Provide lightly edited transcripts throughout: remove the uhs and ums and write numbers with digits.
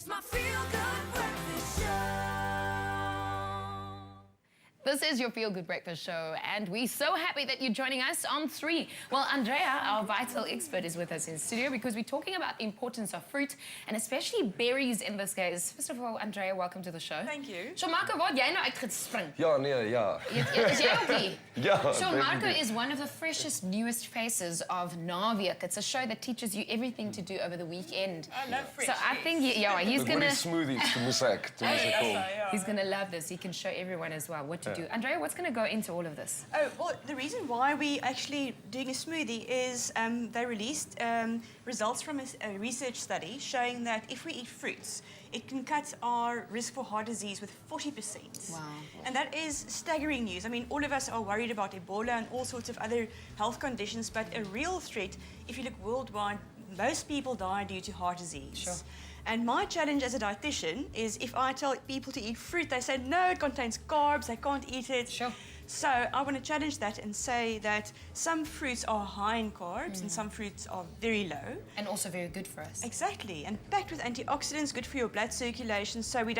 It's my feel-good breakfast show. This is your Feel Good Breakfast Show, and we're so happy that you're joining us on 3. Well, Andrea, our vital expert, is with us in studio because we're talking about the importance of fruit, and especially berries in this case. First of all, Andrea, welcome to the show. Thank you. So, Marco, wat jy nou uitgespring? Ja, nee, ja. Is jy okay? Ja, So, Marco definitely. is one of the freshest, newest faces of Naweek. It's a show that teaches you everything to do over the weekend. I love fresh So, I think, he's Met going die to... smoothies, toe moes ek kom. He's going to love this. He can show everyone as well what to do. Andrea, what's going to go into all of this? Oh, well, the reason why we actually doing a smoothie is they released results from a research study showing that if we eat fruits, it can cut our risk for heart disease with 40%. Wow. And that is staggering news. I mean, all of us are worried about Ebola and all sorts of other health conditions, but a real threat, if you look worldwide, most people die due to heart disease. Sure. And my challenge as a dietitian is if I tell people to eat fruit, they say, no, it contains carbs, they can't eat it. Sure. So I want to challenge that and say that some fruits are high in carbs and some fruits are very low. And also very good for us. Exactly, and packed with antioxidants, good for your blood circulation. So we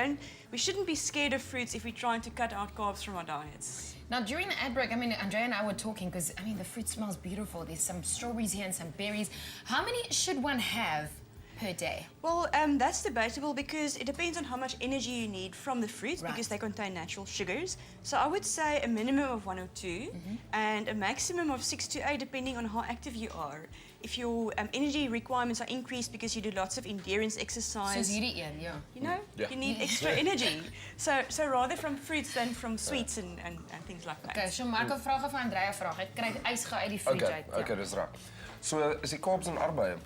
shouldn't be scared of fruits if we're trying to cut out carbs from our diets. Now, during the ad break, I mean, Andrea and I were talking because, I mean, the fruit smells beautiful. There's some strawberries here and some berries. How many should one have per day? Well, that's debatable because it depends on how much energy you need from the fruits because they contain natural sugars. So I would say a minimum of 1 or 2 and a maximum of 6 to 8 depending on how active you are. If your energy requirements are increased because you do lots of endurance exercise, Soos hierdie een, ja. you know, you need extra energy. So rather from fruits than from sweets and things like that. Okay, so Marco vraag of Andrea vraag. Ek kry ys uit die fridge uit. Okay, dis reg. So is die carbs en arbeie.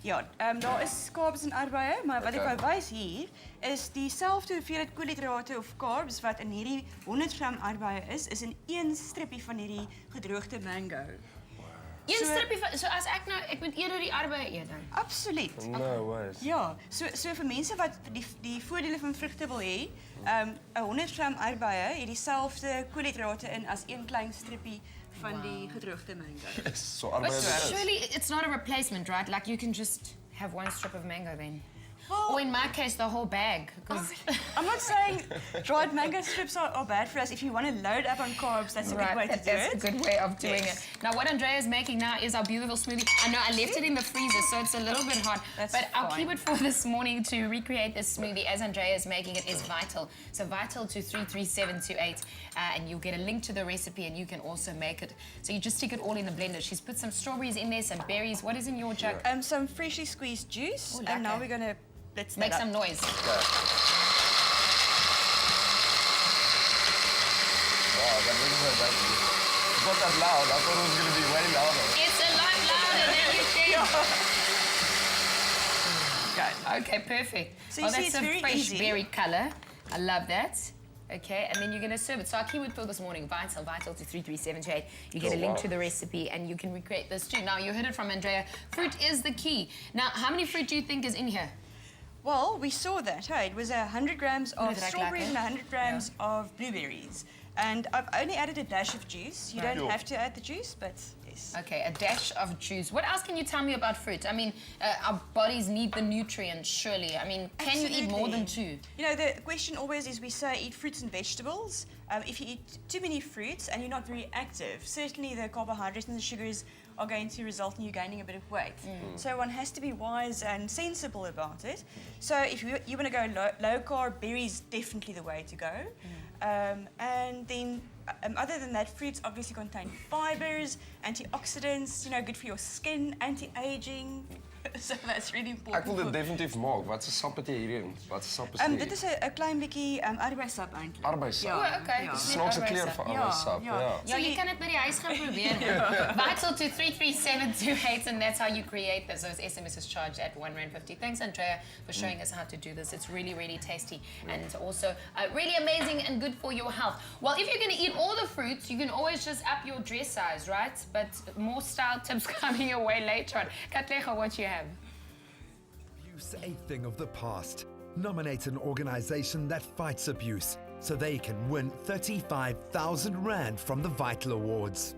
Ja, daar is carbs en arbeie, maar wat ek wou wys hier is dieselfde hoeveelheid koolhidrate of carbs wat in hierdie 100 gram arbeie is in een strippie van hierdie gedroogde mango. Een strippie van, so as ek moet eerder die arbeie eet dan? Absoluut. No ways. Ja, so vir mense wat die voordele van vrugte wil hê, 'n 100 gram arbeie het dieselfde koolhidrate in as een klein strippie van die gedroogde mango. So But arbeie. surely it's not a replacement, right? Like you can just have one strip of mango then. Well, Or in my case, the whole bag. 'Cause I'm not saying dried mango strips are bad for us. If you want to load up on carbs, that's a good way to do that's it. a good way of doing it. Now, what Andrea is making now is our beautiful smoothie. I know I left it in the freezer, so it's a little bit hot. That's but I'll fine. keep it for this morning to recreate this smoothie as Andrea is making it is vital. So vital to 33728, and you'll get a link to the recipe, and you can also make it. So you just stick it all in the blender. She's put some strawberries in there, some berries. What is in your jug? Some freshly squeezed juice, Oh, and now lekker. we're going to blitz that Make up. some noise. Okay. Wow, that really hurt that. It's not that loud. I thought it was going to be way louder. It's a lot louder than you think. Okay. Okay, perfect. So you see, that's it's a very fresh easy. berry color. I love that. Okay, and then you're going to serve it. So our keyword for this morning, vital to 33728. You get a link to the recipe and you can recreate this too. Now, you heard it from Andrea. Fruit is the key. Now, how many fruit do you think is in here? Well, we saw that. Hey, it was 100 grams of Dit ruik strawberries lekker. and 100 grams of blueberries. And I've only added a dash of juice. You don't have to add the juice, but yes. Okay, a dash of juice. What else can you tell me about fruit? I mean, our bodies need the nutrients, surely. I mean, can you eat more than 2? You know, the question always is we say eat fruits and vegetables. If you eat too many fruits and you're not very active, certainly the carbohydrates and the sugars are going to result in you gaining a bit of weight. So one has to be wise and sensible about it. So if you want to go low carb, berries definitely the way to go. And then other than that, fruits obviously contain fibers, antioxidants, you know, good for your skin, anti-aging. So that's really important. Ek wil dit definitief maak. Wat se sap het jy hierin? Wat se sap is dit? Dit is 'n klein bietjie arbeisap eintlik. Arbeisap. Oh, okay. Ja. Dis Snaakse net kleur arbeisap. van arbeisap. Ja. Ja, jy kan dit by die huis gaan probeer. Vital to 33728, and that's how you create this. Those SMS is charged at R1.50. Thanks, Andrea, for showing us how to do this. It's really, really tasty and also really amazing and good for your health. Well, if you're going to eat all the fruits, you can always just up your dress size, right? But more style tips coming your way later on. Katlego, what you have? Abuse a thing of the past. Nominate an organization that fights abuse so they can win 35,000 Rand from the Vital Awards.